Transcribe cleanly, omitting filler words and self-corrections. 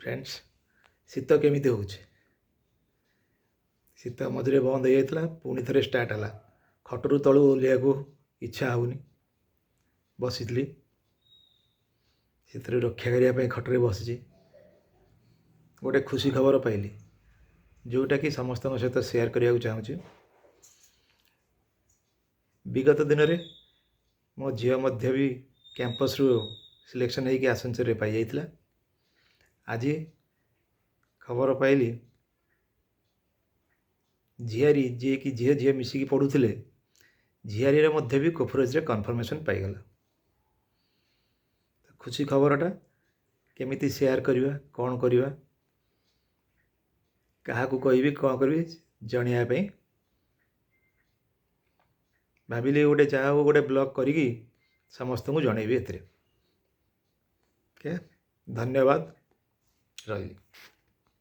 Friends शीत केमिति होउछे शीत मझे बंद हो जाता पुणी थे स्टार्ट है खटरू तलू ओह्लिया को इच्छा होनी बसी से रक्षा करने खटरे बसी गोटे खुशी खबर पाइली जोटा कि समस्त सहित शेयर करने को चाहूँगी। विगत दिन में मो झी भी कैंपस रु सिलेक्शन होगी आसेंसर पाई जाइथिला। आज खबर पाइली झीआरी जी कि झील झील मिसिकी पढ़ुले झीआरी भी कोफरोज कन्फर्मेशन पाईगला। खुशी खबरटा केमिति शेयर करवा कौन करवा क्या कहबी कौन करी जनवाई भाविली गोटे जहाँ हो गोटे ब्लॉग करी समस्त को जनइबी। धन्यवाद रही।